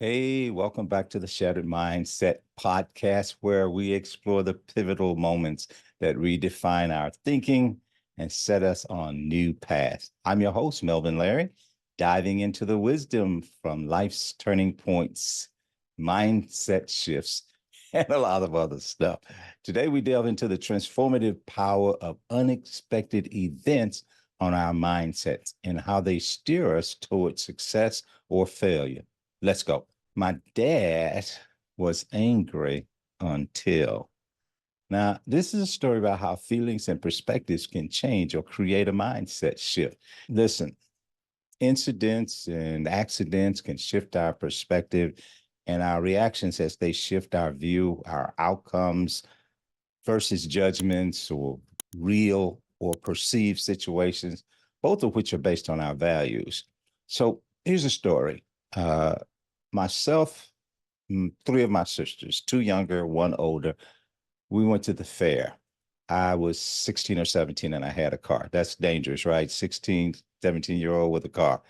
Hey, welcome back to the Shattered Mindset podcast, where we explore the pivotal moments that redefine our thinking and set us on new paths. I'm your host, Melvin Larry, diving into the wisdom from life's turning points, mindset shifts, and a lot of other stuff. Today, we delve into the transformative power of unexpected events on our mindsets and how they steer us towards success or failure. Let's go. My dad was angry until. Now, this is a story about how feelings and perspectives can change or create a mindset shift. Listen, incidents and accidents can shift our perspective and our reactions as they shift our view, our outcomes versus judgments or real or perceived situations, both of which are based on our values. So here's a story. Myself, three of my sisters, two younger, one older, we went to the fair. I was 16 or 17 and I had a car. That's dangerous, right? 16, 17-year-old with a car.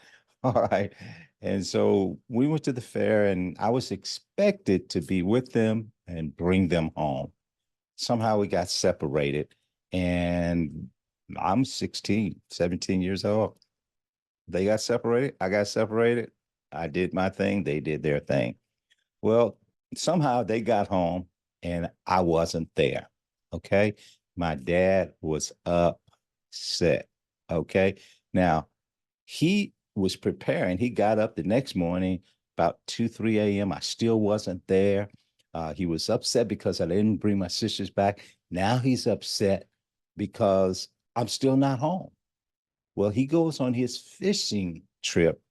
All right. And so we went to the fair and I was expected to be with them and bring them home. Somehow we got separated and I'm 16, 17 years old. They got separated. I got separated. I did my thing. They did their thing. Well, somehow they got home and I wasn't there. Okay. My dad was upset. Okay. Now, he was preparing. He got up the next morning about 2, 3 a.m. I still wasn't there. He was upset because I didn't bring my sisters back. Now he's upset because I'm still not home. Well, he goes on his fishing trip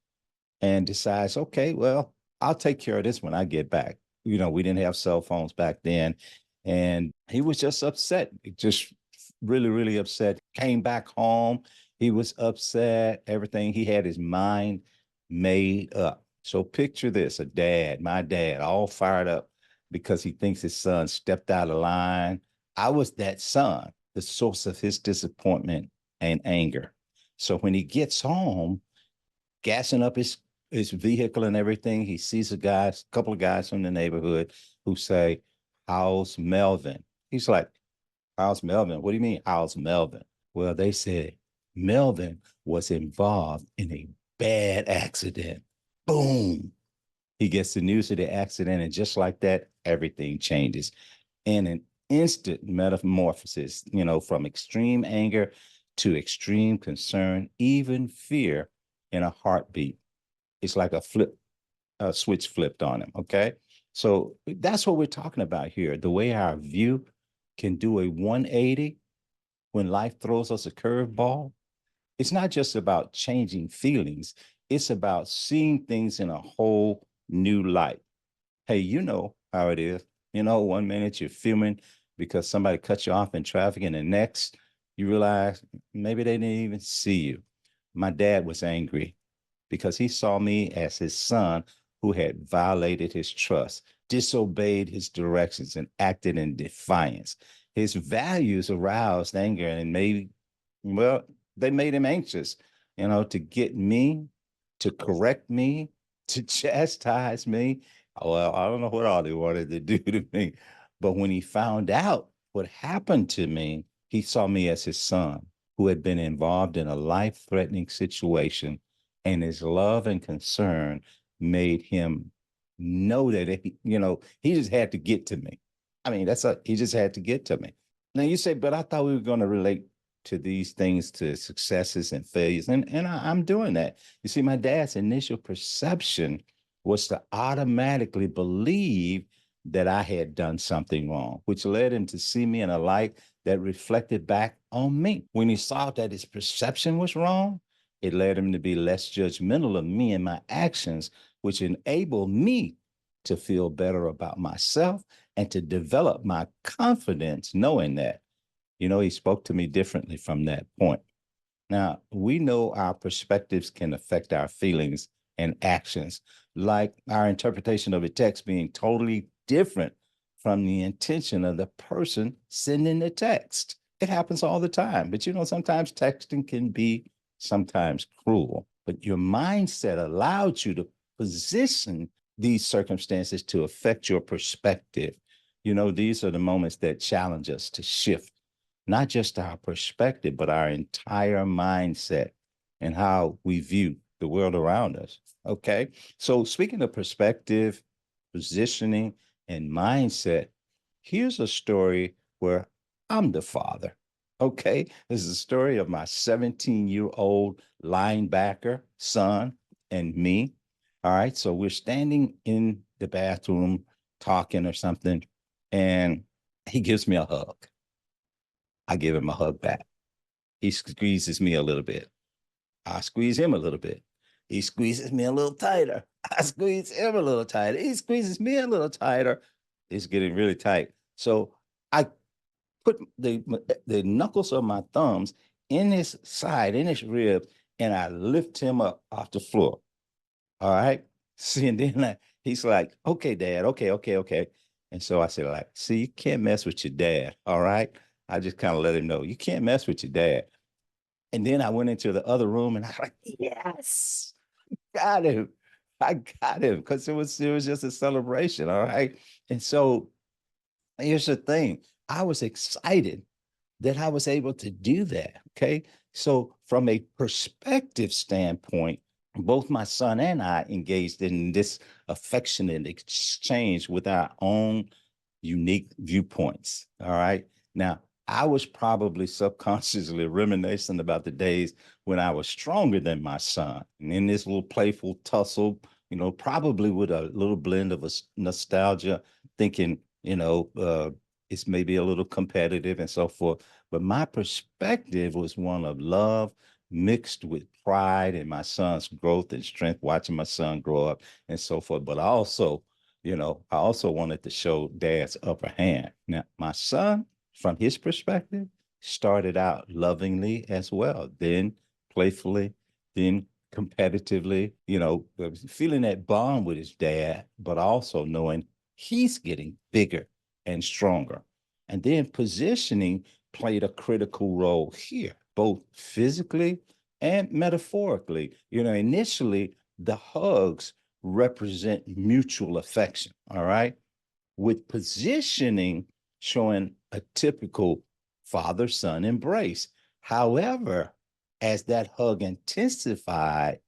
and decides, okay, well, I'll take care of this when I get back. We didn't have cell phones back then. And he was just upset, just really, really upset. Came back home. He was upset, everything. He had his mind made up. So picture this, my dad, all fired up because he thinks his son stepped out of line. I was that son, the source of his disappointment and anger. So when he gets home, gassing up his vehicle and everything, he sees a couple of guys from the neighborhood who say, "How's Melvin?" He's like, "How's Melvin? What do you mean, how's Melvin?" Well, they said Melvin was involved in a bad accident. Boom. He gets the news of the accident, and just like that, everything changes in an instant metamorphosis, from extreme anger to extreme concern, even fear in a heartbeat. It's like a switch flipped on him. Okay. So that's what we're talking about here. The way our view can do a 180 when life throws us a curveball. It's not just about changing feelings, it's about seeing things in a whole new light. Hey, you know how it is. 1 minute you're fuming because somebody cut you off in traffic, and the next you realize maybe they didn't even see you. My dad was angry because he saw me as his son who had violated his trust, disobeyed his directions, and acted in defiance. His values aroused anger and well, they made him anxious, to get me, to correct me, to chastise me. Well, I don't know what all they wanted to do to me. But when he found out what happened to me, he saw me as his son who had been involved in a life threatening situation, and his love and concern made him know that he just had to get to me. I mean, he just had to get to me. Now you say, but I thought we were going to relate to these things, to successes and failures, and I'm doing that. You see, my dad's initial perception was to automatically believe that I had done something wrong, which led him to see me in a light that reflected back on me. When he saw that his perception was wrong, it led him to be less judgmental of me and my actions, which enabled me to feel better about myself and to develop my confidence, knowing that, he spoke to me differently from that point. Now, we know our perspectives can affect our feelings and actions, like our interpretation of a text being totally different from the intention of the person sending the text. It happens all the time. But sometimes texting can be sometimes cruel, but your mindset allowed you to position these circumstances to affect your perspective. These are the moments that challenge us to shift not just our perspective, but our entire mindset and how we view the world around us. Okay. So, speaking of perspective, positioning, and mindset, here's a story where I'm the father. Okay. This is a story of my 17-year-old linebacker son and me. All right. So, we're standing in the bathroom talking or something, and he gives me a hug. I give him a hug back. He squeezes me a little bit. I squeeze him a little bit. He squeezes me a little tighter. I squeeze him a little tighter. He squeezes me a little tighter. It's getting really tight. So I put the knuckles of my thumbs in his side, in his rib, and I lift him up off the floor. All right. See, and then he's like, okay, dad, okay, okay, okay. And so I said, like, see, you can't mess with your dad. All right. I just kind of let him know you can't mess with your dad. And then I went into the other room and I was like, yes, got him. I got him because it was just a celebration. All right. And so here's the thing. I was excited that I was able to do that. Okay. So from a perspective standpoint, both my son and I engaged in this affectionate exchange with our own unique viewpoints. All right. Now, I was probably subconsciously reminiscing about the days when I was stronger than my son. And in this little playful tussle, probably with a little blend of a nostalgia, thinking, it's maybe a little competitive and so forth. But my perspective was one of love mixed with pride in my son's growth and strength, watching my son grow up and so forth. But I also wanted to show dad's upper hand. Now, my son, from his perspective, started out lovingly as well, then playfully, then competitively, feeling that bond with his dad, but also knowing he's getting bigger and stronger. And then positioning played a critical role here, both physically and metaphorically. Initially, the hugs represent mutual affection, all right? With positioning showing a typical father son embrace. However, as that hug intensified,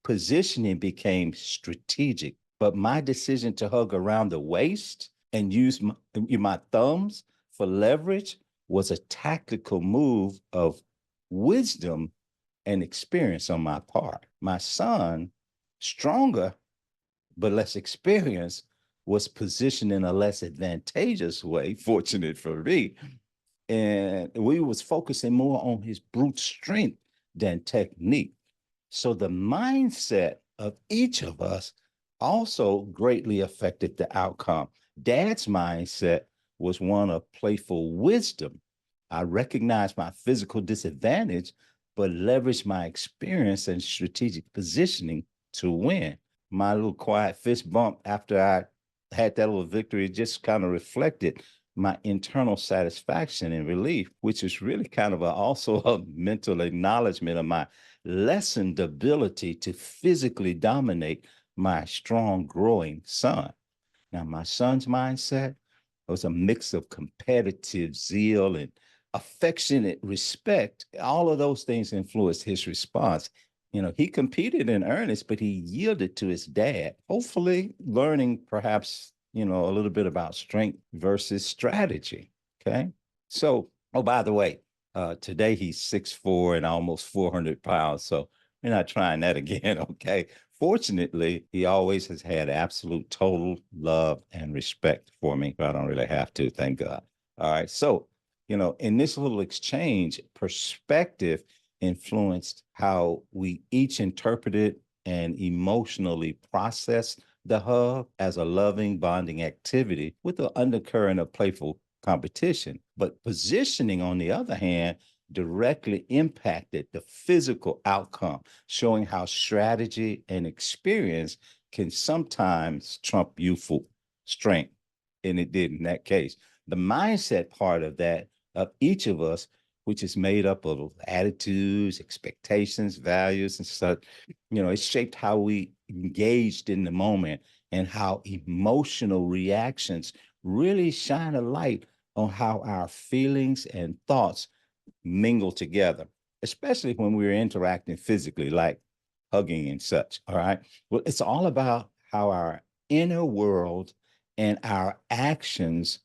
positioning became strategic. But my decision to hug around the waist and use my thumbs for leverage was a tactical move of wisdom and experience on my part. My son, stronger but less experienced, was positioned in a less advantageous way, fortunate for me. And we was focusing more on his brute strength than technique. So the mindset of each of us also greatly affected the outcome. Dad's mindset was one of playful wisdom. I recognized my physical disadvantage, but leveraged my experience and strategic positioning to win. My little quiet fist bump after I had that little victory just kind of reflected my internal satisfaction and relief, which is really kind of also a mental acknowledgement of my lessened ability to physically dominate my strong, growing son. Now, my son's mindset was a mix of competitive zeal and affectionate respect. All of those things influenced his response. He competed in earnest, but he yielded to his dad, hopefully learning perhaps, a little bit about strength versus strategy. Okay. So, oh, by the way, today he's 6'4" and almost 400 pounds. So we're not trying that again. Okay. Fortunately, he always has had absolute total love and respect for me. I don't really have to, thank God. All right. So, in this little exchange, perspective influenced how we each interpreted and emotionally processed the hug as a loving bonding activity with an undercurrent of playful competition. But positioning, on the other hand, directly impacted the physical outcome, showing how strategy and experience can sometimes trump youthful strength. And it did in that case. The mindset part of that, of each of us, which is made up of attitudes, expectations, values, and such. It's shaped how we engaged in the moment and how emotional reactions really shine a light on how our feelings and thoughts mingle together, especially when we're interacting physically, like hugging and such. All right. Well, it's all about how our inner world and our actions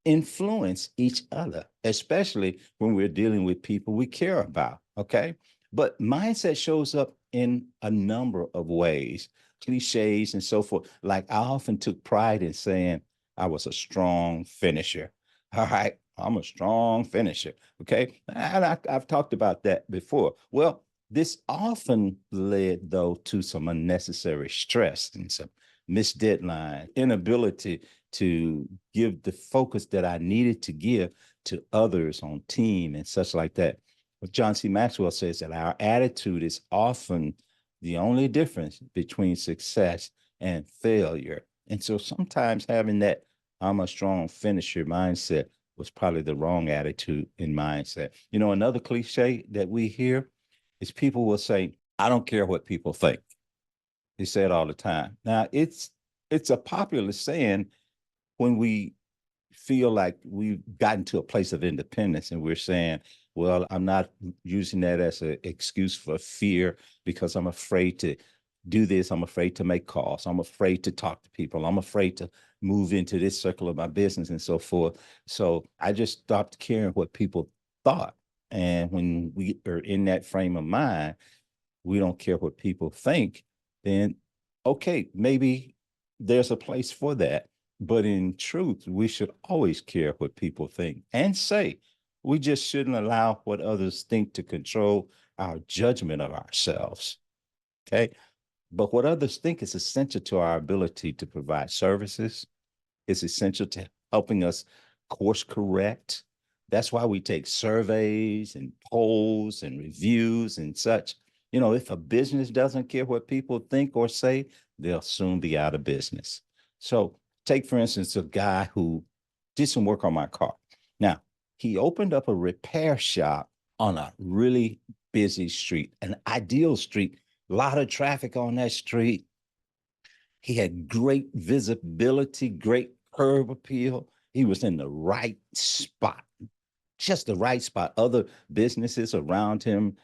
influence each other, especially when we're dealing with people we care about. Okay. But mindset shows up in a number of ways, cliches and so forth. Like I often took pride in saying I was a strong finisher. All right. I'm a strong finisher. Okay. And I've talked about that before. Well, this often led, though, to some unnecessary stress and some missed deadline, inability to give the focus that I needed to give to others on team and such like that. But John C. Maxwell says that our attitude is often the only difference between success and failure. And so sometimes having that I'm a strong finisher mindset was probably the wrong attitude and mindset. Another cliche that we hear is people will say, I don't care what people think. They say it all the time. Now it's a popular saying when we feel like we've gotten to a place of independence and we're saying, well, I'm not using that as an excuse for fear because I'm afraid to do this. I'm afraid to make calls. I'm afraid to talk to people. I'm afraid to move into this circle of my business and so forth. So I just stopped caring what people thought. And when we are in that frame of mind, we don't care what people think, then okay, maybe there's a place for that. But in truth, we should always care what people think and say. We just shouldn't allow what others think to control our judgment of ourselves. Okay. But what others think is essential to our ability to provide services. It's essential to helping us course correct. That's why we take surveys and polls and reviews and such. If a business doesn't care what people think or say, they'll soon be out of business. So, take for instance a guy who did some work on my car. Now, he opened up a repair shop on a really busy street, an ideal street, a lot of traffic on that street. He had great visibility, great curb appeal. He was in the right spot, just the right spot. Other businesses around him,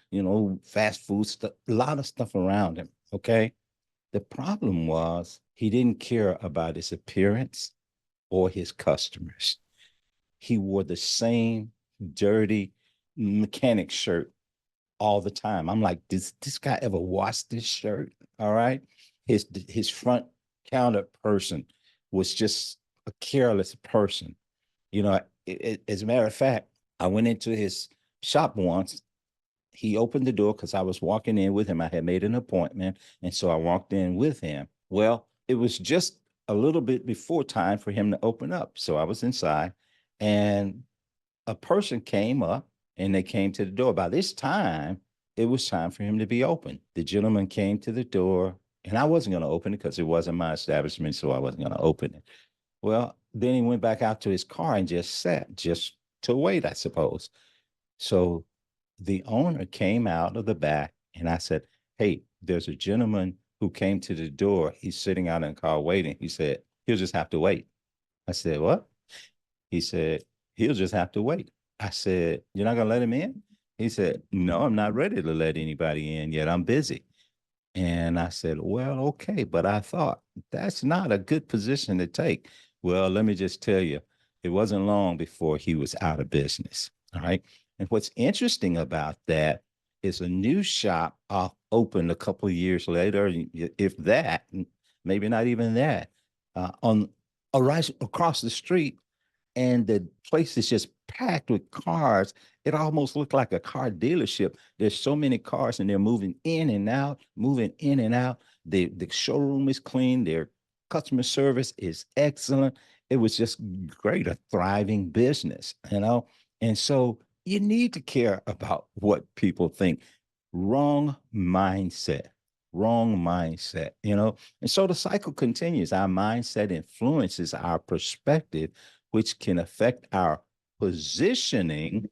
fast food stuff, a lot of stuff around him. Okay. The problem was he didn't care about his appearance or his customers. He wore the same dirty mechanic shirt all the time. I'm like, does this guy ever wash this shirt? All right. His front counter person was just a careless person. As a matter of fact, I went into his shop once. He opened the door because I was walking in with him. I had made an appointment. And so I walked in with him. Well, it was just a little bit before time for him to open up. So I was inside and a person came up and they came to the door. By this time, it was time for him to be open. The gentleman came to the door, and I wasn't going to open it because it wasn't my establishment, so I wasn't going to open it. Well, then he went back out to his car and just sat, just to wait, I suppose. So the owner came out of the back, and I said, hey, there's a gentleman who came to the door. He's sitting out in the car waiting. He said, he'll just have to wait. I said, what? He said, he'll just have to wait. I said, you're not going to let him in? He said, no, I'm not ready to let anybody in yet. I'm busy. And I said, well, okay. But I thought that's not a good position to take. Well, let me just tell you, it wasn't long before he was out of business. All right. And what's interesting about that is a new shop opened a couple of years later, if that, maybe not even that, on right across the street, and the place is just packed with cars. It almost looked like a car dealership. There's so many cars and they're moving in and out, moving in and out. The showroom is clean. Their customer service is excellent. It was just great, a thriving business. And so you need to care about what people think. Wrong mindset, wrong mindset. And so the cycle continues. Our mindset influences our perspective, which can affect our positioning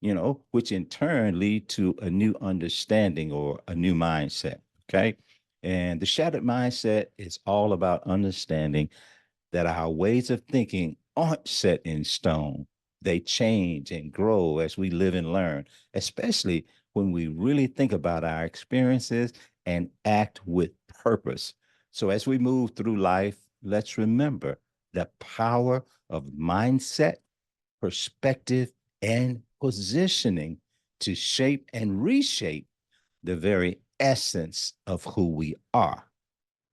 which in turn lead to a new understanding or a new mindset. Okay. And the shattered mindset is all about understanding that our ways of thinking aren't set in stone. They change and grow as we live and learn, especially when we really think about our experiences and act with purpose. So, as we move through life, let's remember the power of mindset, perspective, and positioning to shape and reshape the very essence of who we are.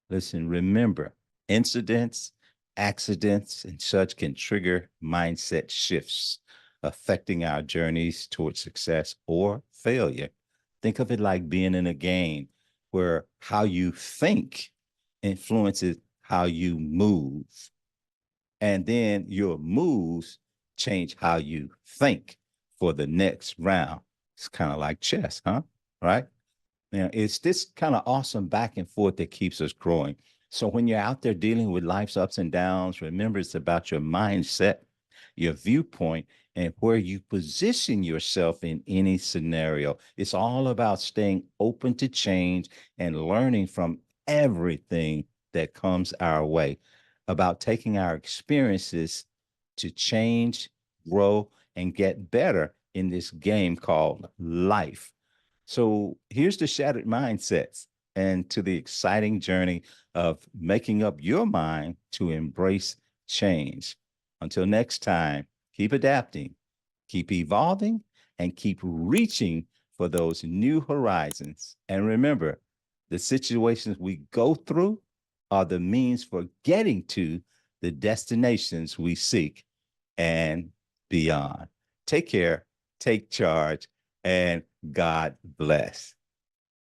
Listen, remember, incidents, accidents, and such can trigger mindset shifts, affecting our journeys towards success or failure. Think of it like being in a game where how you think influences how you move. And then your moves change how you think for the next round. It's kind of like chess, huh? Right? Now, it's this kind of awesome back and forth that keeps us growing. So when you're out there dealing with life's ups and downs, remember it's about your mindset, your viewpoint, and where you position yourself in any scenario. It's all about staying open to change and learning from everything that comes our way, about taking our experiences to change, grow, and get better in this game called life. So here's the shattered mindsets and to the exciting journey of making up your mind to embrace change. Until next time, keep adapting, keep evolving, and keep reaching for those new horizons. And remember, the situations we go through are the means for getting to the destinations we seek and beyond. Take care, take charge, and God bless.